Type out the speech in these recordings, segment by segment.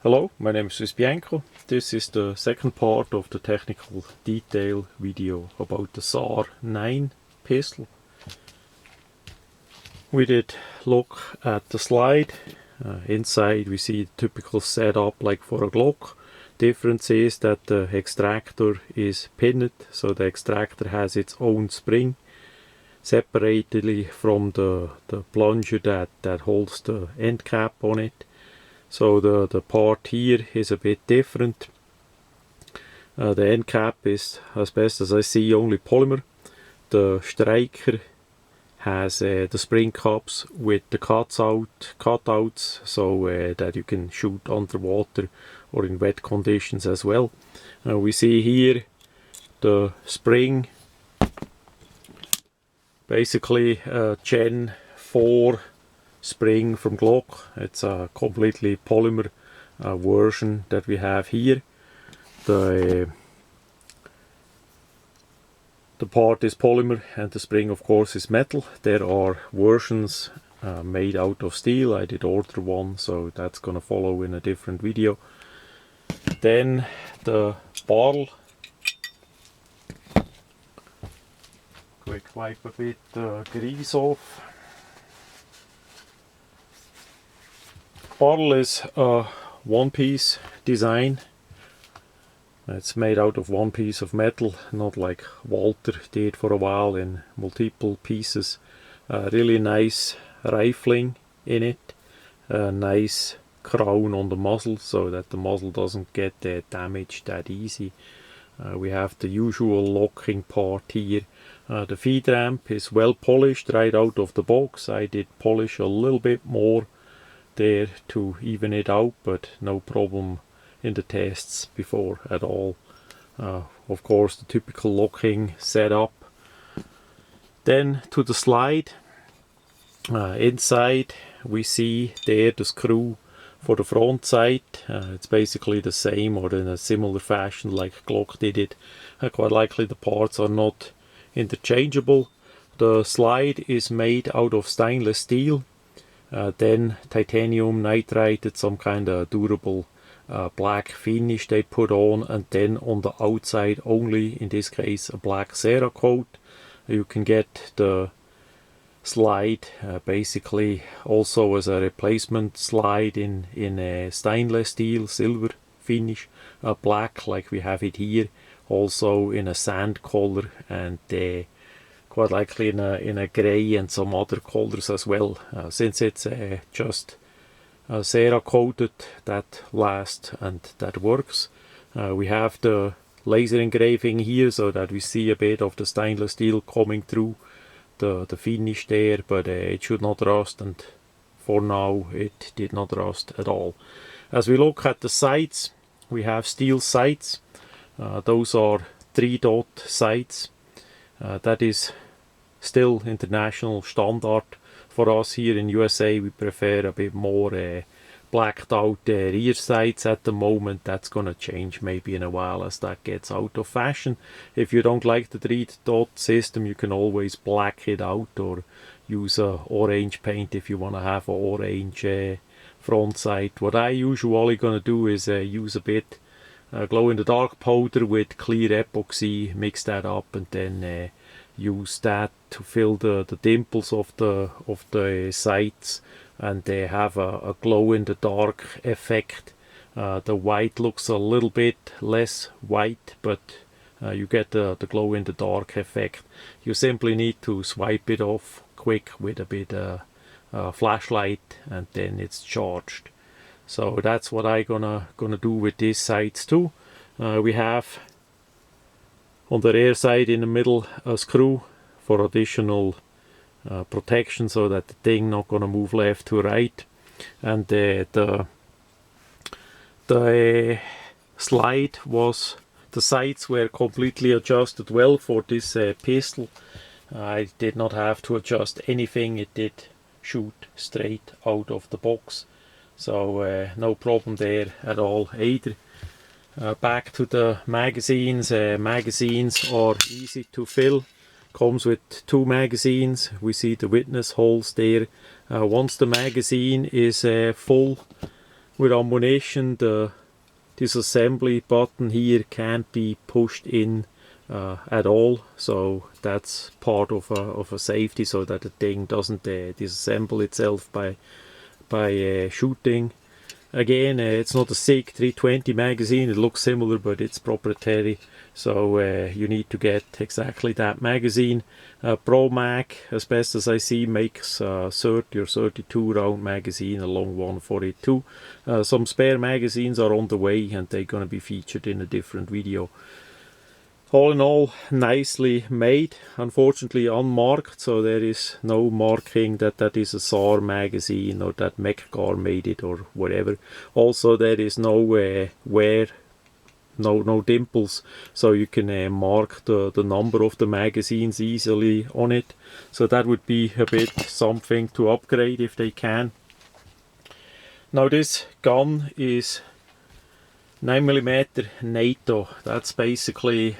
Hello, my name is Bianco. This is the second part of the technical detail video about the sar9 pistol. We did look at the slide. Inside we see the typical setup like for a Glock. Difference is that the extractor is pinned, so the extractor has its own spring separately from the plunger that holds the end cap on it. So the part here is a bit different. The end cap is, as best as I see, only polymer. The striker has the spring cups with the cutouts, so that you can shoot underwater or in wet conditions as well. We see here the spring, basically Gen 4 spring from Glock. It's a completely polymer version that we have here. The part is polymer and the spring of course is metal. There are versions made out of steel. I did order one, so that's gonna follow in a different video. Then the barrel. Quick wipe a bit grease off. Barrel is a one-piece design. It's made out of one piece of metal, not like Walter did for a while in multiple pieces. Really nice rifling in it. A nice crown on the muzzle so that the muzzle doesn't get damaged that easy. We have the usual locking part here. The feed ramp is well polished right out of the box. I did polish a little bit more there to even it out, but no problem in the tests before at all. Of course the typical locking setup. Then to the slide. Inside we see there the screw for the front side. It's basically the same or in a similar fashion like Glock did it. Quite likely the parts are not interchangeable. The slide is made out of stainless steel. Then titanium nitride, some kind of durable black finish they put on, and then on the outside only, in this case, a black Cerakote. You can get the slide basically also as a replacement slide in a stainless steel silver finish, black like we have it here, also in a sand color, and quite likely in a grey and some other colors as well. Since it's just Cerakoted, that lasts and that works. We have the laser engraving here so that we see a bit of the stainless steel coming through the finish there, but it should not rust, and for now it did not rust at all. As we look at the sights, we have steel sights. Those are 3-dot sights. That is still international standard. For us here in USA, we prefer a bit more blacked out rear sights at the moment. That's gonna change maybe in a while as that gets out of fashion. If you don't like the 3-dot system, you can always black it out or use a orange paint if you want to have an orange front sight. What I usually gonna do is use a bit glow-in-the-dark powder with clear epoxy, mix that up, and then use that to fill the dimples of the sights, and they have a glow-in-the-dark effect. The white looks a little bit less white, but you get the glow-in-the-dark effect. You simply need to swipe it off quick with a bit flashlight, and then it's charged. So that's what I gonna do with these sights too. We have on the rear side in the middle a screw for additional protection so that the thing not gonna move left to right, and the slide was, the sights were completely adjusted well for this pistol. I did not have to adjust anything. It did shoot straight out of the box, so no problem there at all either. Back to the magazines. Magazines are easy to fill. Comes with 2 magazines. We see the witness holes there. Once the magazine is full, with ammunition, the disassembly button here can't be pushed in at all, so that's part of a safety, so that the thing doesn't disassemble itself by shooting. Again, it's not a SIG 320 magazine, it looks similar but it's proprietary, so you need to get exactly that magazine. Pro Mag, as best as I see, makes 30 or 32 round magazine, a long one for it too. Some spare magazines are on the way and they're going to be featured in a different video. All in all, nicely made, unfortunately unmarked, so there is no marking that that is a SAR magazine or that Mechgar made it or whatever. Also, there is no wear, no dimples, so you can mark the number of the magazines easily on it. So that would be a bit something to upgrade if they can. Now this gun is 9mm NATO, that's basically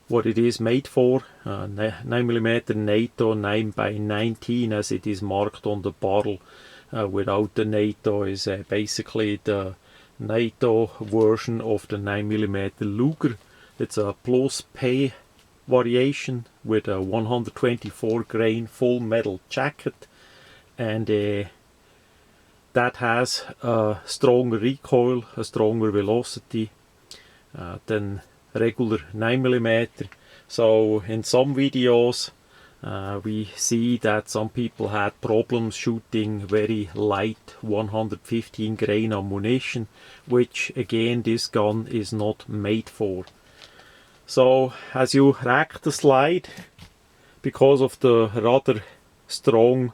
what it is made for. 9mm NATO 9x19 as it is marked on the barrel. Without the NATO is basically the NATO version of the 9mm Luger. It's a plus pay variation with a 124 grain full metal jacket, and that has a stronger recoil, a stronger velocity than regular 9mm. So in some videos we see that some people had problems shooting very light 115 grain ammunition, which again this gun is not made for. So as you rack the slide, because of the rather strong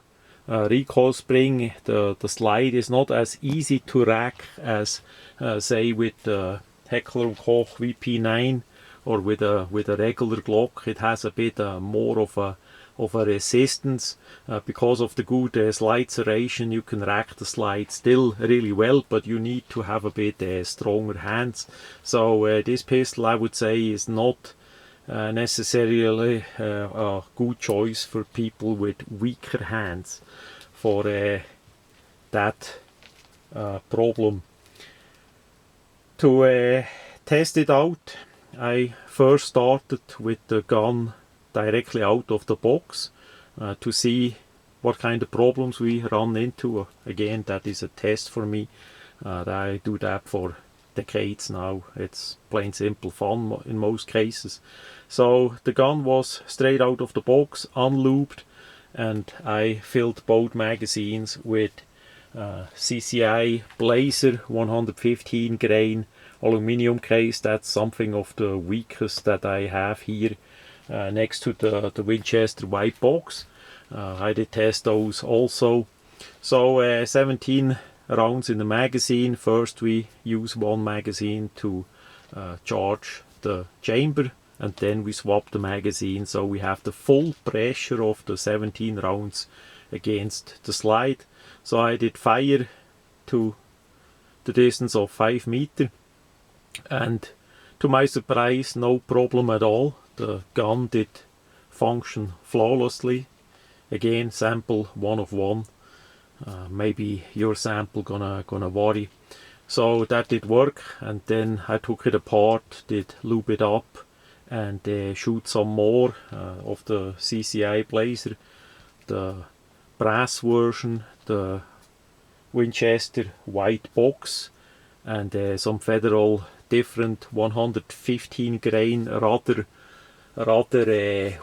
recoil spring, the slide is not as easy to rack as say with the Heckler & Koch VP9 or with a regular Glock. It has a bit more of a resistance. Because of the good slide serration, you can rack the slide still really well, but you need to have a bit stronger hands. So this pistol, I would say, is not necessarily a good choice for people with weaker hands for that problem. To test it out, I first started with the gun directly out of the box to see what kind of problems we run into. Again, that is a test for me. I do that for decades now. It's plain simple fun in most cases. So the gun was straight out of the box, unlubed, and I filled both magazines with CCI Blazer 115 grain aluminium case. That's something of the weakest that I have here next to the Winchester white box. I did test those also. So 17 rounds in the magazine. First we use one magazine to charge the chamber, and then we swap the magazine, so we have the full pressure of the 17 rounds against the slide. So I did fire to the distance of 5 meters, and to my surprise, no problem at all. The gun did function flawlessly. Again, sample 1 of 1. Maybe your sample gonna vary. So that did work, and then I took it apart, did lube it up, and shoot some more of the CCI Blazer, the brass version, the Winchester white box, and some Federal different 115 grain rather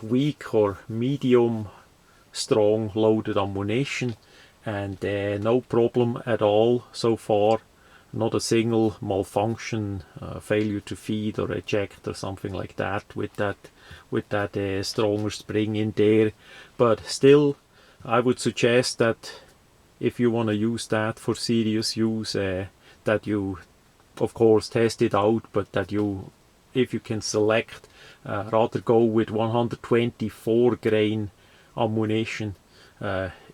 weak or medium strong loaded ammunition, and no problem at all so far. Not a single malfunction, failure to feed or eject or something like that with that stronger spring in there. But still, I would suggest that if you want to use that for serious use, that you of course test it out, but that you, if you can select, rather go with 124 grain ammunition.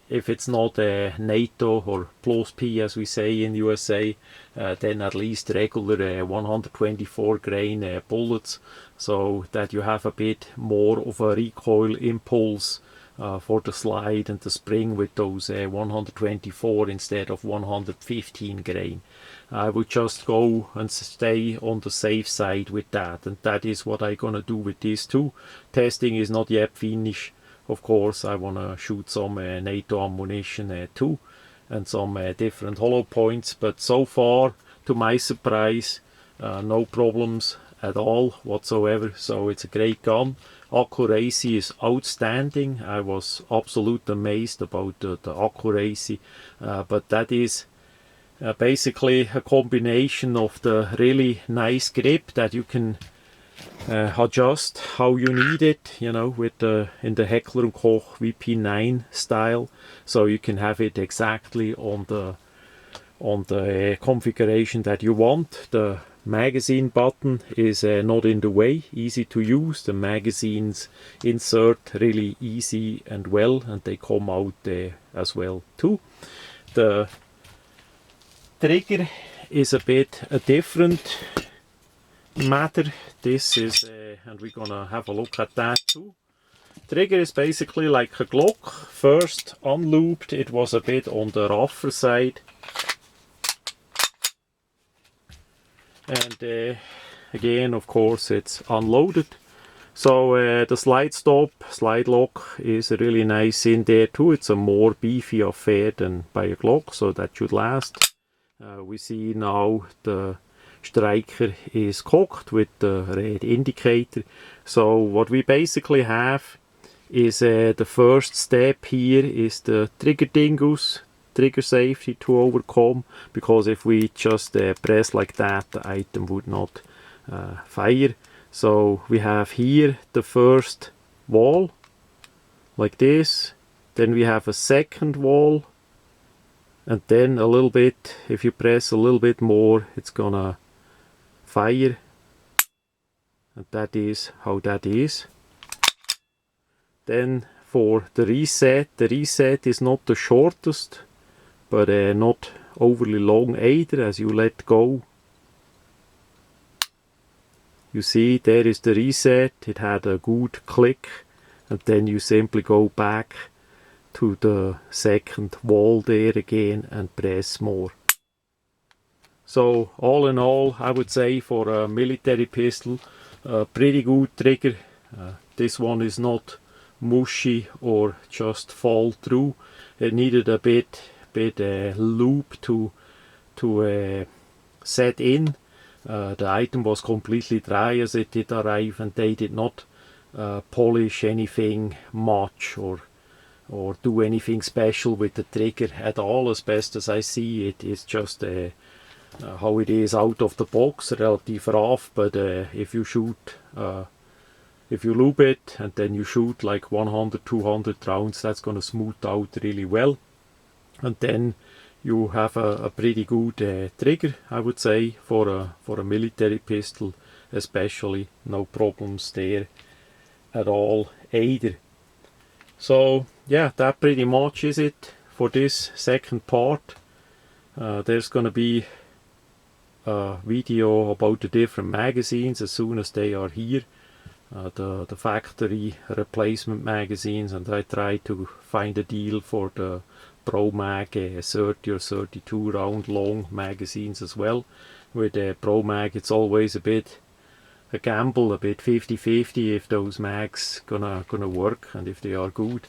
If it's not NATO or plus P as we say in USA, then at least regular 124 grain bullets, so that you have a bit more of a recoil impulse for the slide and the spring with those 124 instead of 115 grain. I would just go and stay on the safe side with that, and that is what I'm gonna do with these two. Testing is not yet finished. Of course, I wanna shoot some NATO ammunition too, and some different hollow points, but so far, to my surprise, no problems at all whatsoever. So it's a great gun. Accuracy is outstanding. I was absolutely amazed about the accuracy, but that is basically a combination of the really nice grip that you can adjust how you need it, you know, with in the Heckler & Koch VP9 style, so you can have it exactly on the configuration that you want. The magazine button is not in the way, easy to use. The magazines insert really easy and well, and they come out as well too. The trigger is a bit a different matter. This is and we're gonna have a look at that too. Trigger is basically like a Glock. First unlooped, it was a bit on the rougher side, and again, of course, it's unloaded. So the slide stop, slide lock is really nice in there too. It's a more beefy affair than by a Glock, so that should last. We see now the striker is cocked with the red indicator. So what we basically have is the first step here is the trigger dingus, trigger safety to overcome, because if we just press like that, the item would not fire. So we have here the first wall like this, then we have a second wall, and then a little bit, if you press a little bit more, it's gonna fire, and that is how that is. Then for the reset is not the shortest, but not overly long either. As you let go, you see there is the reset. It had a good click, and then you simply go back to the second wall there again and press more. So all in all, I would say for a military pistol, a pretty good trigger. This one is not mushy or just fall through. It needed a bit loop to set in. The item was completely dry as it did arrive, and they did not polish anything much or do anything special with the trigger at all. As best as I see it, is just how it is out of the box, relative rough, but if you shoot, if you loop it and then you shoot like 100-200 rounds, that's gonna smooth out really well, and then you have a pretty good trigger, I would say, for a military pistol, especially. No problems there at all either. So yeah, that pretty much is it for this second part. There's gonna be a video about the different magazines as soon as they are here, the factory replacement magazines, and I try to find a deal for the Pro Mag 30 or 32 round long magazines as well. With Pro Mag, it's always a bit a gamble, a bit 50-50 if those mags gonna work and if they are good.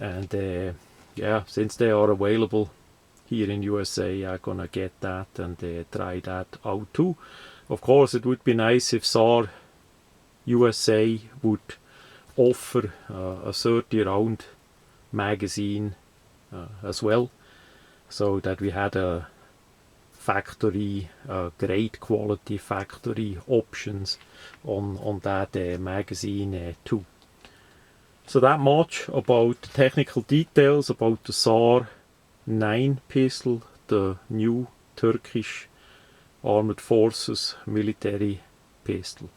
And yeah, since they are available here in USA, I'm gonna get that and try that out too. Of course, it would be nice if SAR USA would offer a 30 round magazine as well, so that we had a factory, great quality factory options on that magazine too. So that much about the technical details about the sar9 pistol, the new Turkish Armed Forces military pistol.